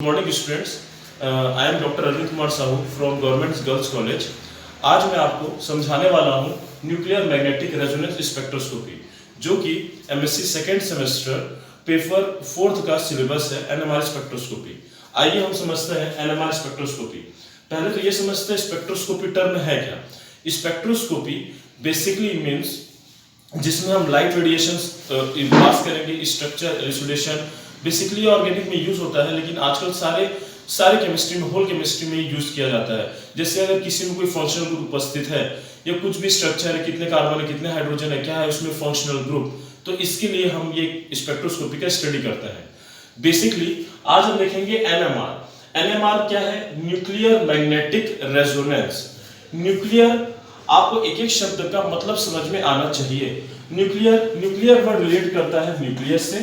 Good morning students, I am doctor Arvind Kumar Sahu from government girls college. आज मैं आपको समझाने वाला हूँ न्यूक्लियर मैग्नेटिक रेजोनेंस स्पेक्ट्रोस्कोपी, जो कि MSc second semester paper 4th का सिलेबस है एनएमआर स्पेक्ट्रोस्कोपी। आइए हम समझते हैं एनएमआर स्पेक्ट्रोस्कोपी। पहले तो ये समझते हैं स्पेक्ट्रोस्कोपी टर्म है क्या। स्पेक्ट्रोस्कोपी बेसिकली मीन्स जिसमें हम लाइट रेडिएशंस पास करेंगे, स्ट्रक्चर एलिसिडेशन बेसिकली ऑर्गेनिक में यूज होता है, लेकिन आजकल सारे केमिस्ट्री में, होल केमिस्ट्री में यूज किया जाता है। जैसे अगर किसी में कोई फंक्शनल ग्रुप उपस्थित है या कुछ भी स्ट्रक्चर है, कितने कार्बन है, कितने हाइड्रोजन है, क्या है उसमें फंक्शनल ग्रुप, तो इसके लिए हम ये स्पेक्ट्रोस्कोपी का स्टडी करते हैं। बेसिकली आज हम देखेंगे एनएमआर। एनएमआर क्या है? Nuclear magnetic resonance. न्यूक्लियर, आपको एक एक शब्द का मतलब समझ में आना चाहिए। न्यूक्लियर वर्ड रिलेट करता है न्यूक्लियस से।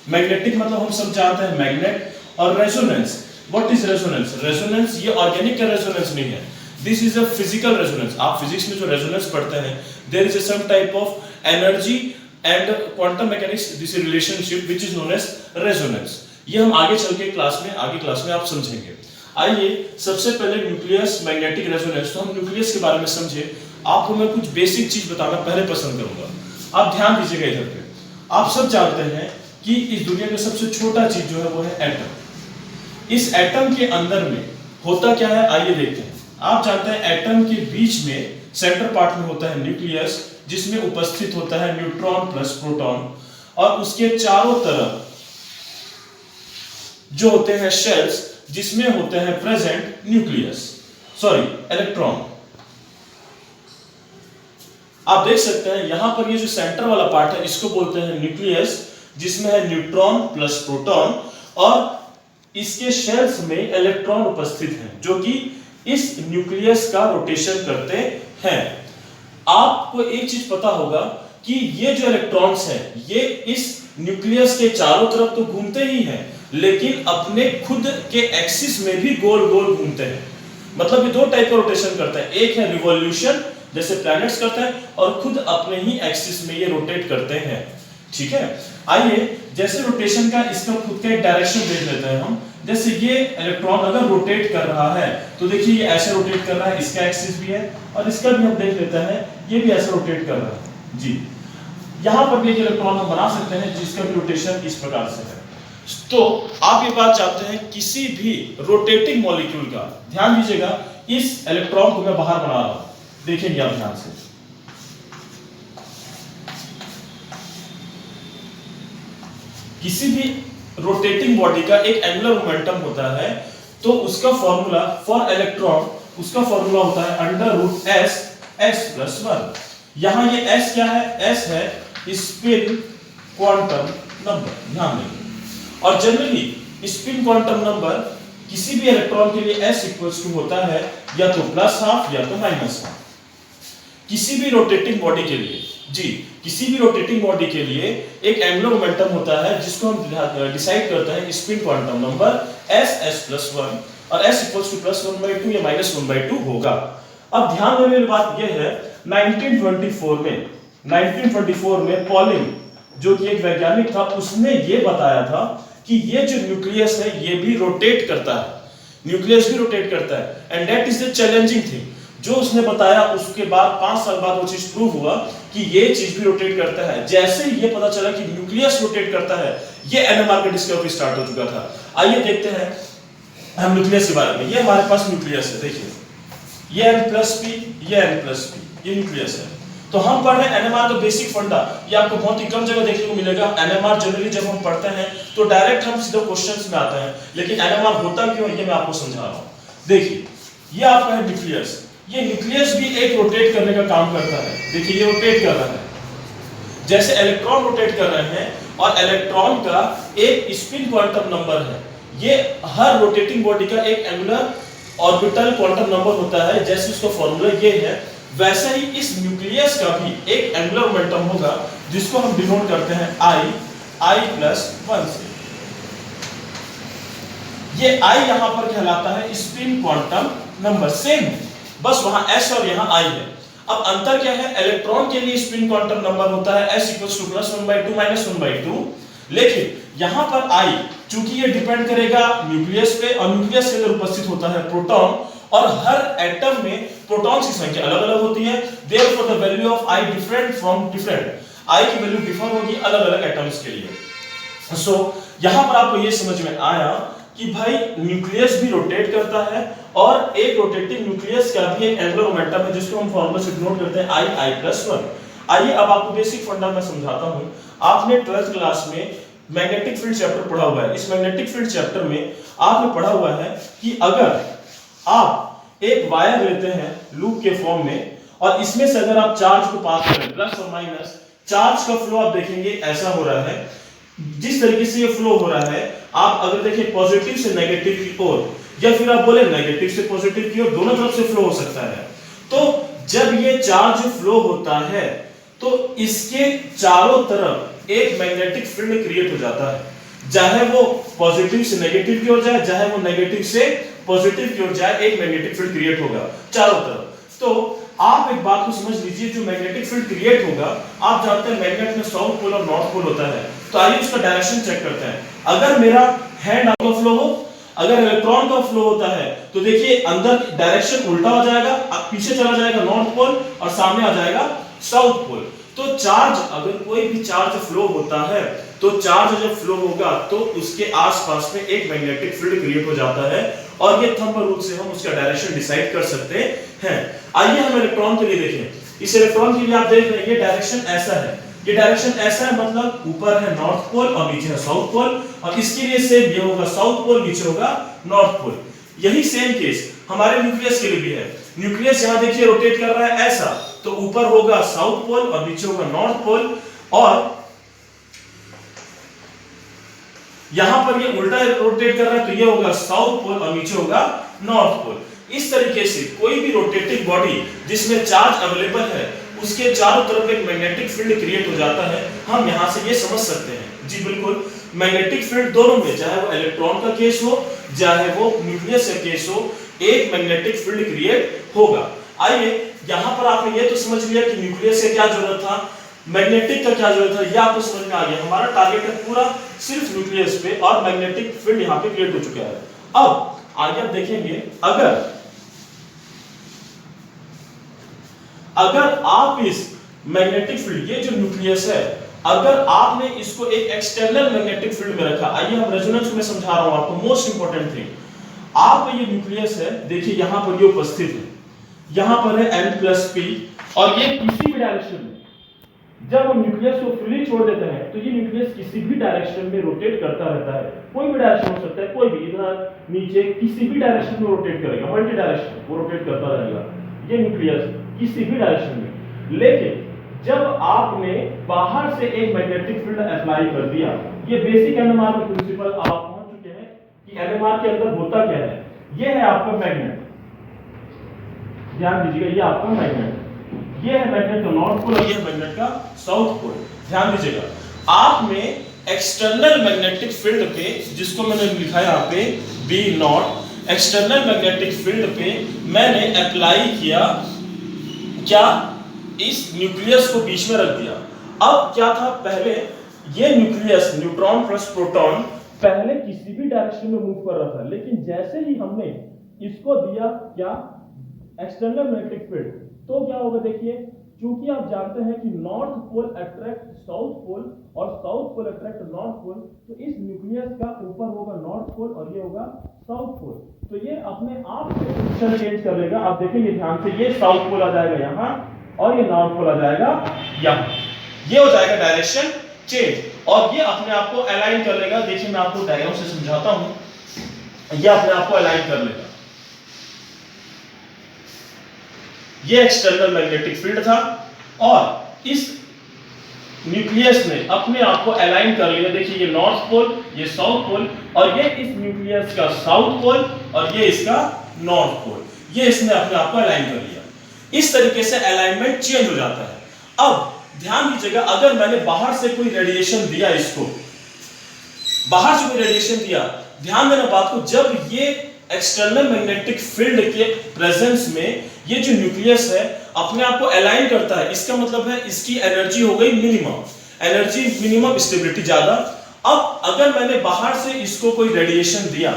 मैग्नेटिक मतलब हम सब जानते हैं मैग्नेट। और resonance, what is resonance? Resonance ये ऑर्गेनिक का रेजोनेंस नहीं है, this is a physical resonance. आप फिजिक्स में जो रेजोनेंस पढ़ते हैं, there is a some type of energy and quantum mechanics, this relationship which is known as resonance. ये हम आगे चल के आगे क्लास में आप समझेंगे। आइए सबसे पहले न्यूक्लियस मैग्नेटिक रेजोनेंस, तो हम न्यूक्लियस के बारे में समझे। आपको मैं कुछ बेसिक चीज बताना पहले पसंद करूंगा। आप ध्यान दीजिएगा इधर पे। आप सब जानते हैं कि इस दुनिया का सबसे छोटा चीज जो है वो है एटम। इस एटम के अंदर में होता क्या है, आइए देखते हैं। आप जानते हैं एटम के बीच में सेंटर पार्ट में होता है न्यूक्लियस, जिसमें उपस्थित होता है न्यूट्रॉन प्लस प्रोटॉन, और उसके चारों तरफ जो होते हैं शेल्स, जिसमें होते हैं प्रेजेंट इलेक्ट्रॉन। आप देख सकते हैं यहां पर ये जो सेंटर वाला पार्ट है, इसको बोलते हैं न्यूक्लियस, जिसमें है न्यूट्रॉन प्लस प्रोटॉन, और इसके शेल्स में इलेक्ट्रॉन उपस्थित हैं, जो कि इस न्यूक्लियस का रोटेशन करते हैं। आपको एक चीज पता होगा कि ये जो इलेक्ट्रॉन्स हैं, ये इस न्यूक्लियस के चारों तरफ तो घूमते ही हैं, लेकिन अपने खुद के एक्सिस में भी गोल गोल घूमते हैं। मतलब ये दो टाइप का रोटेशन करते हैं। एक है रिवॉल्यूशन, जैसे प्लैनेट्स करते हैं, और खुद अपने ही एक्सिस में ये रोटेट करते हैं। ठीक है, आइए जैसे रोटेशन का इसका खुद का एक डायरेक्शन देख लेते हैं हम। जैसे ये इलेक्ट्रॉन अगर रोटेट कर रहा है, तो देखिए ये ऐसे रोटेट कर रहा है, इसका एक्सिस भी है, और इसका भी हम देख लेते हैं, ये भी ऐसे रोटेट कर रहा है जी। यहां पर भी एक इलेक्ट्रॉन हम बना सकते हैं जिसका भी रोटेशन इस प्रकार से है। तो आप ये बात जानते हैं, किसी भी रोटेटिंग मॉलिक्यूल का, ध्यान दीजिएगा, इस इलेक्ट्रॉन को मैं बाहर बना रहा हूं, देखेंगे आप ध्यान से। किसी भी रोटेटिंग बॉडी का एक एंगुलर मोमेंटम होता है, तो उसका फॉर्मूला फॉर इलेक्ट्रॉन, उसका फॉर्मूला होता है √s s+1। यहां ये s क्या है? s है स्पिन क्वांटम नंबर, ध्यान देंगे। और जनरली स्पिन क्वांटम नंबर किसी भी इलेक्ट्रॉन के लिए s इक्वल्स टू होता है या तो +½ या तो -½ किसी भी रोटेटिंग बॉडी के लिए जी, किसी भी रोटेटिंग बॉडी के लिए एक एंगुलर मोमेंटम होता है, जिसको हम डिसाइड करते हैं स्पिन क्वांटम नंबर s+1, और s इक्वल्स टू +1/2 या -1/2 होगा। अब ध्यान देने वाली बात यह है, 1924 में पॉलिंग, जो कि एक वैज्ञानिक था, उसने ये बताया था कि ये जो न्यूक्लियस है ये भी रोटेट करता है, न्यूक्लियस भी रोटेट करता है, and that is the challenging thing. जो उसने बताया, उसके बाद 5 साल बाद वो चीज प्रूव हुआ कि ये चीज भी रोटेट करता है। जैसे ही ये पता चला कि न्यूक्लियस रोटेट करता है, ये एनएमआर का डिस्कवरी स्टार्ट हो चुका था। आइए देखते हैं हम न्यूक्लियस के बारे में। ये हमारे पास न्यूक्लियस है, देखिए ये N+p, ये N+p, ये न्यूक्लियस है। तो हम पढ़ रहे हैं एनएमआर का बेसिक फंडा। ये आपको बहुत ही कम जगह देखने को मिलेगा। एनएमआर जनरली जब हम पढ़ते हैं तो डायरेक्ट हम सीधा क्वेश्चंस में आते हैं, लेकिन एनएमआर होता क्यों है ये मैं आपको समझा रहा हूं। देखिए ये आपका है न्यूक्लियस। ये न्यूक्लियस भी एक रोटेट करने का काम करता है। देखिए ये रोटेट कर रहा है, जैसे इलेक्ट्रॉन रोटेट कर रहे हैं, और इलेक्ट्रॉन का एक स्पिन क्वांटम नंबर है। ये हर रोटेटिंग बॉडी का एक एंगुलर ऑर्बिटल क्वांटम नंबर होता है, जैसे उसका फॉर्मूला ये है, वैसे ही इस न्यूक्लियस का भी एक एंगुलर मोमेंटम होगा, जिसको हम डिनोट करते हैं I+1 से। ये I यहां पर कहलाता है स्पिन क्वांटम नंबर, सेम है, बस वहां s और यहां I है। अब अंतर क्या है? इलेक्ट्रॉन के लिए स्पिन क्वांटम नंबर होता है s = +1/2 -1/2, लेकिन यहां पर आई, चूंकि ये डिपेंड करेगा न्यूक्लियस पे, और न्यूक्लियस के अंदर उपस्थित होता है प्रोटॉन, और हर एटम में प्रोटॉन्स की संख्या अलग अलग होती है। Therefore the value of I different from different, I की वैल्यू डिफर होगी अलग अलग एटम्स के लिए। सो यहां पर आपको ये समझ में आया कि भाई न्यूक्लियस भी रोटेट करता है, और एक रोटेटिंग न्यूक्लियस का भी एक एंगुलर मोमेंटम है जिसको हम फॉर्मूला से डिनोट करते हैं I+1। आइए अब आपको बेसिक फंडा मैं समझाता हूं। आपने 12th क्लास में मैग्नेटिक फील्ड चैप्टर पढ़ा हुआ है। इस मैग्नेटिक फील्ड चैप्टर में आपने पढ़ा हुआ है कि अगर आप एक वायर लेते हैं लूप के फॉर्म में, और इसमें से अगर आप चार्ज को पास करें प्लस और माइनस, चार्ज का फ्लो आप देखेंगे ऐसा हो रहा है। जिस तरीके से ये फ्लो हो रहा है, आप अगर देखें पॉजिटिव से नेगेटिव की ओर, या फिर आप बोले नेगेटिव से पॉजिटिव की ओर, दोनों तरफ से फ्लो हो सकता है। तो जब ये चार्ज फ्लो होता है तो इसके चारों तरफ एक मैग्नेटिक फील्ड क्रिएट हो जाता है, चाहे वो पॉजिटिव से नेगेटिव की ओर जाए, चाहे वो नेगेटिव से पॉजिटिव की ओर जाए, एक मैग्नेटिक फील्ड क्रिएट होगा चारों तरफ। तो आप एक बात को समझ लीजिए, जो मैग्नेटिक फील्ड क्रिएट होगा, आप जानते हैं मैग्नेट में साउथ पोल और नॉर्थ पोल होता है। तो आइए उसका डायरेक्शन चेक करते हैं। अगर मेरा हैंड का फ्लो हो, अगर इलेक्ट्रॉन का फ्लो होता है, तो देखिए अंदर डायरेक्शन उल्टा हो जाएगा, पीछे चला जाएगा नॉर्थ पोल और सामने आ जाएगा साउथ पोल। तो चार्ज, अगर कोई भी चार्ज फ्लो होता है, तो चार्ज जब फ्लो होगा तो उसके आसपास में एक मैग्नेटिक फील्ड क्रिएट हो जाता है, और ये थंब रूल से हम उसका डायरेक्शन डिसाइड कर सकते हैं। आइए हम इलेक्ट्रॉन के लिए देखें। इस इलेक्ट्रॉन के लिए आप देख रहे हैं ये डायरेक्शन ऐसा है, ये डायरेक्शन ऐसा है, मतलब ऊपर है नॉर्थ पोल और नीचे है साउथ पोल, और इसके लिए सेम ये होगा साउथ पोल, नीचे होगा नॉर्थ पोल। यही सेम केस हमारे न्यूक्लियस के लिए भी है। न्यूक्लियस यहां देखिए रोटेट कर रहा है ऐसा, तो ऊपर होगा साउथ पोल और नीचे होगा नॉर्थ पोल, और यहां पर ये उल्टा रोटेट कर रहा है, तो ये होगा साउथ पोल और नीचे होगा नॉर्थ पोल। इस तरीके से कोई भी रोटेटिंग बॉडी जिसमें चार्ज अवेलेबल है, उसके चारों तरफ एक मैग्नेटिक फील्ड क्रिएट हो जाता है। हम यहां से ये समझ सकते हैं, जी बिल्कुल, मैग्नेटिक फील्ड दोनों में, चाहे वो इलेक्ट्रॉन का केस हो, चाहे वो न्यूक्लियस का केस हो, एक मैग्नेटिक फील्ड क्रिएट होगा। आइए यहां पर आपने ये तो समझ लिया कि न्यूक्लियस से क्या जरूरत था, मैग्नेटिक का क्या जरूरत है, ये आपको समझ में आ गया। हमारा टारगेट है पूरा सिर्फ न्यूक्लियस पे, और मैग्नेटिक फील्ड यहां पे क्रिएट हो चुका है। अब आगे आप देखेंगे, अगर आप इस मैग्नेटिक फील्ड, ये जो न्यूक्लियस है, अगर आपने इसको एक एक्सटर्नल मैग्नेटिक फील्ड में रखा, आइए हम रेजोनेंस में समझा रहा हूं आपको, मोस्ट इंपॉर्टेंट थिंग। आप ये न्यूक्लियस है, देखिए यहां पर ये उपस्थित है, यहां पर है N+P, और ये किसी भी डायरेक्शन में, जब हम न्यूक्लियस को फ्रीली छोड़ देते हैं, तो ये न्यूक्लियस किसी भी डायरेक्शन में रोटेट करता रहता है। कोई भी डायरेक्शन हो सकता है, कोई भी, इधर नीचे, किसी भी डायरेक्शन में रोटेट करेगा, मल्टी डायरेक्शन वो रोटेट करता रहेगा ये न्यूक्लियस, किसी भी डायरेक्शन में। लेकिन जब आपने बाहर से एक मैग्नेटिक फील्ड अप्लाई कर दिया, ये बेसिक एनएमआर का प्रिंसिपल आप पहुंच चुके हैं कि एनएमआर के अंदर होता क्या है। ये है आपका मैग्नेट, ध्यान दीजिएगा, ये आपका मैग्नेट, ये है मैग्नेट का नॉर्थ पोल और ये है मैग्नेट का साउथ पोल। ध्यान दीजिएगा, आपने एक्सटर्नल मैग्नेटिक फील्ड पे, जिसको मैंने लिखा है यहाँ पे B0, एक्सटर्नल मैग्नेटिक फील्ड पे मैंने अप्लाई किया, क्या, इस न्यूक्लियस को बीच में रख दिया। अब क्या था, पहले ये न्यूक्लियस, न्यूट्रॉन प्लस प्रोटॉन, पहले किसी भी डायरेक्शन में मूव कर रहा था, लेकिन जैसे ही हमने इसको दिया क्या, एक्सटर्नल मैग्नेटिक फील्ड, तो क्या होगा, देखिए, क्योंकि आप जानते हैं कि north pole attract south pole और south pole attract north pole, तो इस न्यूक्लियस का ऊपर होगा नॉर्थ पोल और ये होगा साउथ पोल, तो ये अपने आप से पोजीशन चेंज कर लेगा। आप देखेंगे ध्यान से, ये साउथ पोल आ जाएगा यहाँ, और ये नॉर्थ पोल आ जाएगा यहाँ, ये हो जाएगा डायरेक्शन चेंज, और ये अपने आप को अलाइन कर लेगा। देखिए मैं आपको डायग्राम से समझाता हूं, ये अपने आप को अलाइन कर लेगा। ये एक्सटर्नल मैग्नेटिक फील्ड था, और इस न्यूक्लियस ने अपने आप को अलाइन कर लिया। देखिए ये नॉर्थ पोल, ये साउथ पोल, और ये इस न्यूक्लियस का साउथ पोल और ये इसका नॉर्थ पोल, ये इसने अपने आप को अलाइन कर लिया। इस तरीके से अलाइनमेंट चेंज हो जाता है। अब ध्यान दीजिएगा, अगर मैंने बाहर से कोई रेडिएशन दिया, इसको बाहर से कोई रेडिएशन दिया, ध्यान देना बात को, जब ये एक्सटर्नल मैग्नेटिक फील्ड के प्रेजेंस में ये जो न्यूक्लियस है अपने आप को अलाइन करता है, इसका मतलब है इसकी एनर्जी हो गई मिनिमम, एनर्जी मिनिमम, स्टेबिलिटी ज्यादा। अब अगर मैंने बाहर से इसको कोई रेडिएशन दिया,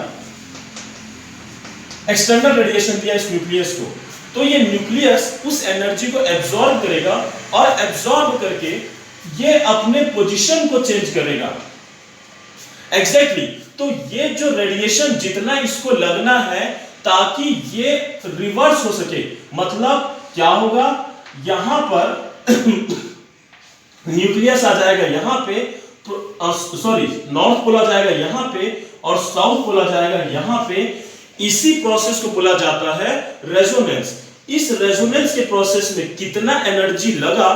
एक्सटर्नल रेडिएशन दिया इस न्यूक्लियस को, तो ये न्यूक्लियस उस एनर्जी को एब्जॉर्ब करेगा और एब्जॉर्ब करके ये अपने पोजीशन को चेंज करेगा। एग्जैक्टली तो ये जो रेडिएशन जितना इसको लगना है ताकि ये रिवर्स हो सके, मतलब क्या होगा, यहां पर न्यूक्लियस आ जाएगा यहां पे, सॉरी नॉर्थ पोल आ जाएगा यहां पे और साउथ पोल आ जाएगा यहां पे। इसी प्रोसेस को बोला जाता है रेजोनेंस। इस रेजोनेंस के प्रोसेस में कितना एनर्जी लगा,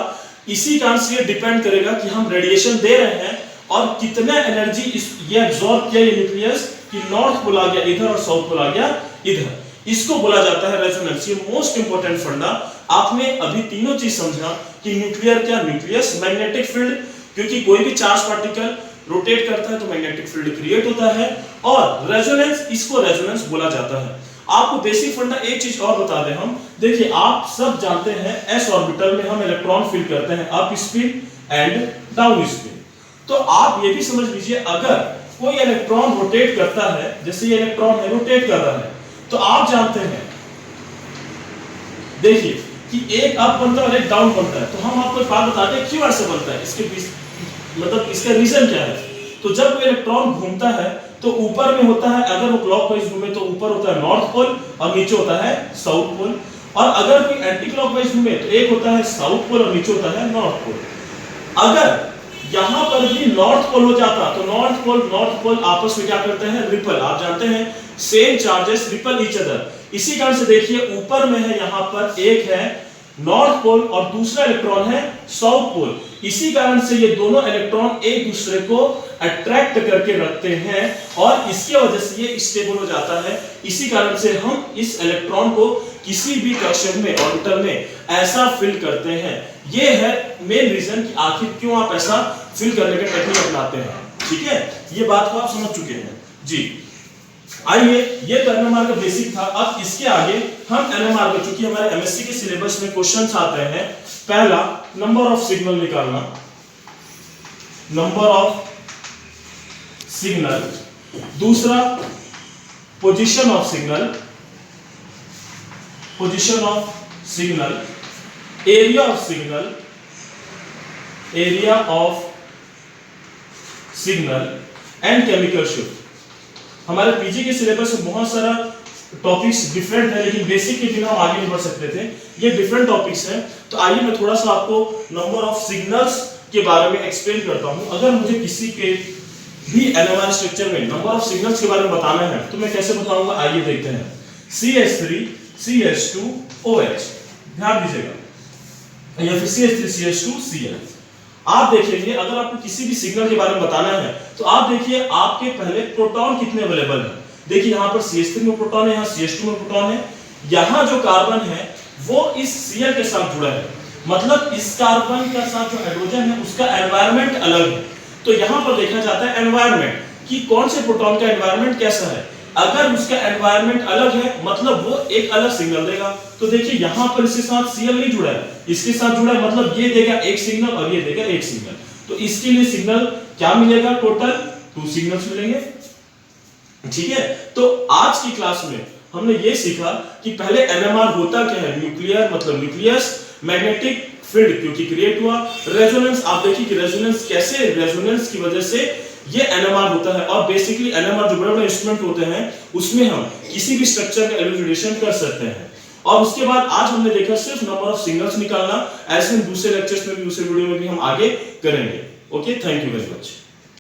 इसी कारण से ये डिपेंड करेगा कि हम रेडिएशन दे रहे हैं और कितना एनर्जी ये एब्जॉर्ब किया ये न्यूक्लियस, कि नॉर्थ पोल आ गया इधर और साउथ पोल आ गया इधर। इसको बोला जाता है रेजोनेंस। ये मोस्ट इंपोर्टेंट फंडा। आपने अभी तीनों चीज समझा कि न्यूक्लियर क्या, न्यूक्लियस, मैग्नेटिक फील्ड, क्योंकि कोई भी चार्ज पार्टिकल रोटेट करता है तो मैग्नेटिक फील्ड क्रिएट होता है, और रेजोनेंस, इसको रेजोनेंस बोला जाता है। आपको बेसिक फंडा एक चीज और बता दें हम, देखिए आप सब जानते हैं s ऑर्बिटल में हम इलेक्ट्रॉन फील करते हैं up spin and down spin. तो आप ये भी समझ लीजिए अगर कोई इलेक्ट्रॉन रोटेट करता है, जैसे ये इलेक्ट्रॉन है रोटेट कर रहा है, तो आप जानते हैं देखिए कि एक अप बनता है और एक डाउन बनता है। तो हम आपको एक बात बताते हैं क्यों ऐसे बनता है, इसके मतलब इसका रीजन क्या है। तो जब कोई इलेक्ट्रॉन घूमता है तो ऊपर में होता है, अगर वो क्लॉकवाइज घूमे तो ऊपर होता है नॉर्थ पोल और नीचे होता है साउथ पोल, और अगर कोई एंटी क्लॉकवाइज घूमे तो एक होता है साउथ पोल और नीचे होता है नॉर्थ पोल। अगर यहां पर भी नॉर्थ पोल हो जाता तो नॉर्थ पोल आपस में क्या करते हैं, रिपल। आप जानते हैं same charges ripple each other. इसी कारण से देखिए ऊपर में है, यहां पर एक है नॉर्थ पोल और दूसरा इलेक्ट्रॉन है साउथ पोल। इसी कारण से ये दोनों इलेक्ट्रॉन एक दूसरे को अट्रैक्ट करके रखते हैं और इसकी वजह से ये स्टेबल हो जाता है। इसी कारण से हम इस इलेक्ट्रॉन को किसी भी कक्षक में, ऑर्बिटल में ऐसा फिल करते हैं। ये है मेन रीजन कि आखिर क्यों आप ऐसा फिल करने का टेक्निक अपनाते हैं। ठीक है, ये बात को आप समझ चुके हैं जी। आइए, ये तो एनएमआर का बेसिक था। अब इसके आगे हम एनएमआर को, चूंकि हमारे एमएससी के सिलेबस में क्वेश्चंस आते हैं, पहला नंबर ऑफ सिग्नल निकालना, नंबर ऑफ सिग्नल, दूसरा position of signal, position of signal, area of signal, area of signal and chemical shift. हमारे पीजी के सिलेबस में बहुत सारा टॉपिक्स डिफरेंट है, लेकिन बेसिक के बिना हम आगे नहीं बढ़ सकते थे। ये डिफरेंट टॉपिक्स हैं। तो आइए मैं थोड़ा सा आपको नंबर ऑफ सिग्नल्स के बारे में एक्सप्लेन करता हूं। अगर मुझे किसी के भी एनएमआर स्ट्रक्चर में नंबर ऑफ सिग्नल्स के बारे में बताना है तो मैं कैसे बताऊंगा, आइए देखते हैं। CH3 CH2 OH, ध्यान दीजिएगा, या फिर CH3 CH2 Cl। आप देखेंगे अगर आपको किसी भी सिग्नल के बारे में बताना है तो आप देखिए आपके पहले प्रोटॉन कितने अवेलेबल है। देखिए यहां पर CH3 में प्रोटॉन है, यहां CH2 में प्रोटॉन है, यहां जो कार्बन है वो इस Cl के साथ जुड़ा है, मतलब इस कार्बन के साथ जो हाइड्रोजन है उसका एनवायरनमेंट अलग है। तो यहां पर देखा जाता है एनवायरनमेंट कि कौन से प्रोटॉन का एनवायरनमेंट कैसा है। अगर उसका एनवायरनमेंट अलग है मतलब वो एक अलग सिग्नल देगा। तो देखिए यहां पर इसके साथ Cl नहीं जुड़ा है, इसके साथ जुड़ा है, मतलब ये देगा एक सिग्नल और ये देगा एक सिग्नल। तो इसके लिए सिग्नल क्या मिलेगा, टोटल 2 सिग्नल्स मिलेंगे। ठीक है, तो आज की क्लास में हमने ये सीखा कि पहले एनएमआर होता क्या है, न्यूक्लियर मतलब न्यूक्लियस, मैग्नेटिक फील्ड क्योंकि क्रिएट हुआ, रेजोनेंस, आप देखिए कि रेजोनेंस कैसे, रेजोनेंस की वजह से ये एनएमआर होता है। और बेसिकली एनएमआर जो बड़े-बड़े इंस्ट्रूमेंट होते हैं उसमें हम किसी भी स्ट्रक्चर का एलुसिडेशन कर सकते हैं। और उसके बाद आज हमने देखा सिर्फ नंबर ऑफ सिग्नल्स निकालना। ऐसे दूसरे लेक्चर्स में भी, दूसरे वीडियो में भी हम आगे करेंगे। Okay, thank you very much.